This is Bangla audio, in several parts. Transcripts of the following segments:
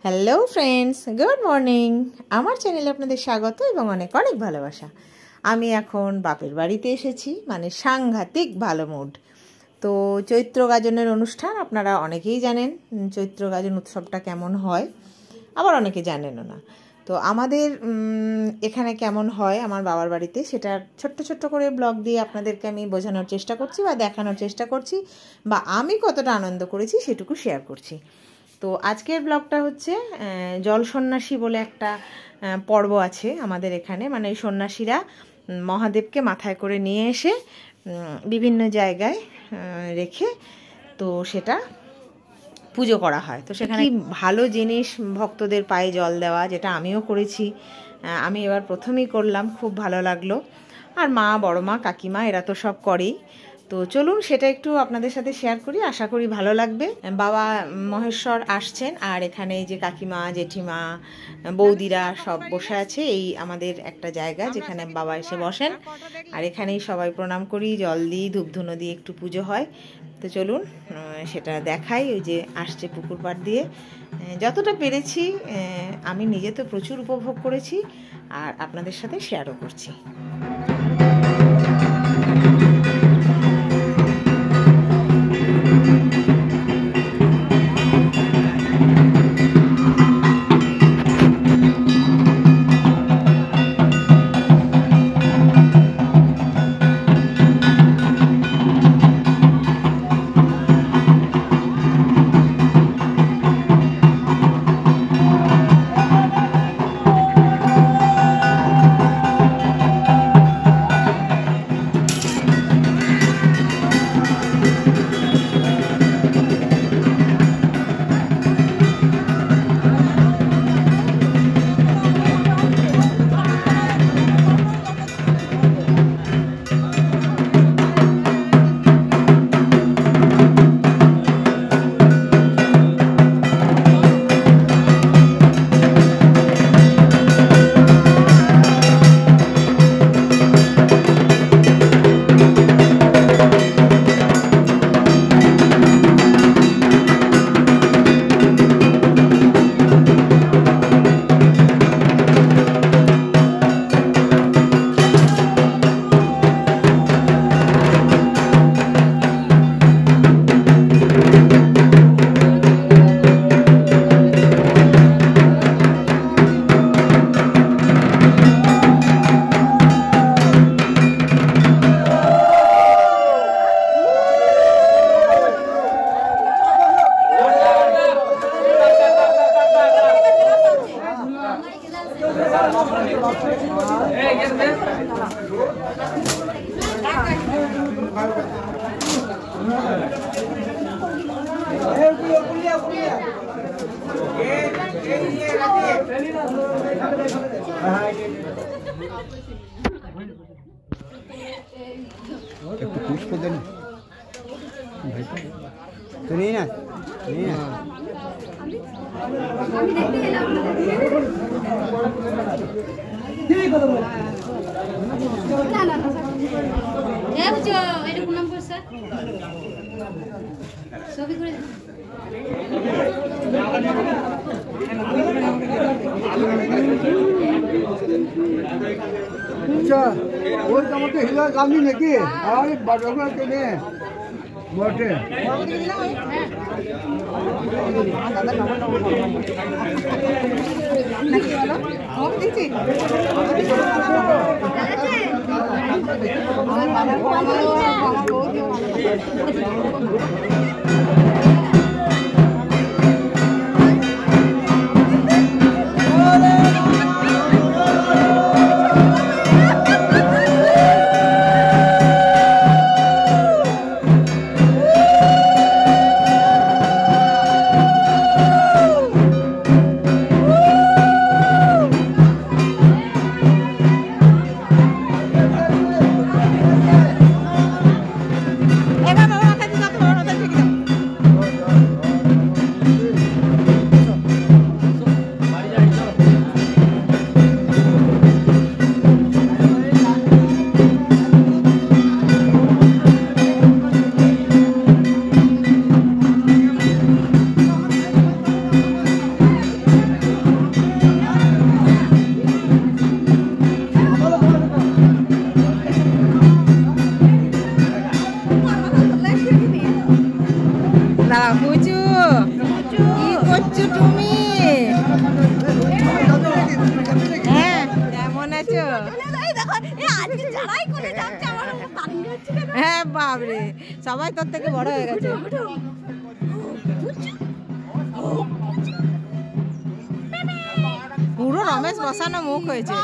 Hello friends, good morning. আমার চ্যানেলে আপনাদের স্বাগত এবং অনেক অনেক ভালোবাসা। আমি এখন বাপের বাড়িতে এসেছি, মানে সাংঘাতিক ভালো মুড। তো চৈত্র গাজনের অনুষ্ঠান আপনারা অনেকেই জানেন, চৈত্র গাজন উৎসবটা কেমন হয়, আবার অনেকে জানেনও না। তো আমাদের এখানে কেমন হয় আমার বাবার বাড়িতে, সেটা ছোট্ট ছোট্ট করে ব্লগ দিয়ে আপনাদেরকে আমি বোঝানোর চেষ্টা করছি বা দেখানোর চেষ্টা করছি, বা আমি কতটা আনন্দ করেছি সেটুকু শেয়ার করছি। তো আজকের ব্লগটা হচ্ছে জল সন্ন্যাসী বলে একটা পর্ব আছে আমাদের এখানে। মানে এই সন্ন্যাসীরা মহাদেবকে মাথায় করে নিয়ে এসে বিভিন্ন জায়গায় রেখে তো সেটা পুজো করা হয়। তো সেখানে ভালো জিনিস ভক্তদের পায়ে জল দেওয়া, যেটা আমিও করেছি। আমি এবার প্রথমেই করলাম, খুব ভালো লাগলো। আর মা, বড় মা, কাকিমা এরা তো সব করেই। তো চলুন সেটা একটু আপনাদের সাথে শেয়ার করি, আশা করি ভালো লাগবে। বাবা মহেশ্বর আসছেন, আর এখানে এই যে কাকিমা, জেঠিমা, বৌদিরা সব বসে আছে। এই আমাদের একটা জায়গা যেখানে বাবা এসে বসেন, আর এখানেই সবাই প্রণাম করি, জল দিই, ধূপধুনো দিয়ে একটু পুজো হয়। তো চলুন সেটা দেখাই। ওই যে আসছে পুকুর পাড় দিয়ে, যতটা পেরেছি আমি নিজে তো প্রচুর উপভোগ করেছি, আর আপনাদের সাথে শেয়ারও করছি। पुष्प देना भाई तो नहीं ना अच्छा वो टमाटर हिला गामी नेकी अरे बड़ोगा के ने मोटे এবার বাবা মাথায় দিতে হ্যাঁ বাবরে, সবাই তোর থেকে বড় হয়ে গেছে। পুরো রমেশ বসানো মুখ হয়েছে।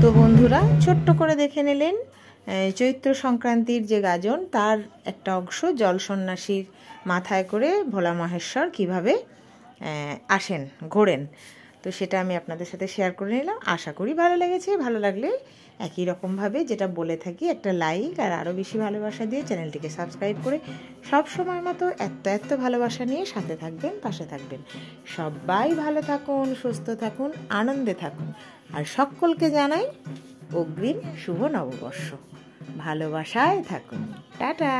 তো বন্ধুরা, ছোট্ট করে দেখে নিলেন চৈত্র সংক্রান্তির যে গাজন, তার একটা অংশ জল সন্ন্যাসীর মাথায় করে ভোলা মহেশ্বর কীভাবে আসেন, ঘোরেন। তো সেটা আমি আপনাদের সাথে শেয়ার করে নিলাম। আশা করি ভালো লেগেছে। ভালো লাগলে একই রকমভাবে যেটা বলে থাকি, একটা লাইক আর আরও বেশি ভালোবাসা দিয়ে চ্যানেলটিকে সাবস্ক্রাইব করে সব সময় মতো এত ভালোবাসা নিয়ে সাথে থাকবেন, পাশে থাকবেন। সবাই ভালো থাকুন, সুস্থ থাকুন, আনন্দে থাকুন। আর সকলকে জানাই অগ্রিম শুভ নববর্ষ। ভালোবাসায় থাকুন। টাটা।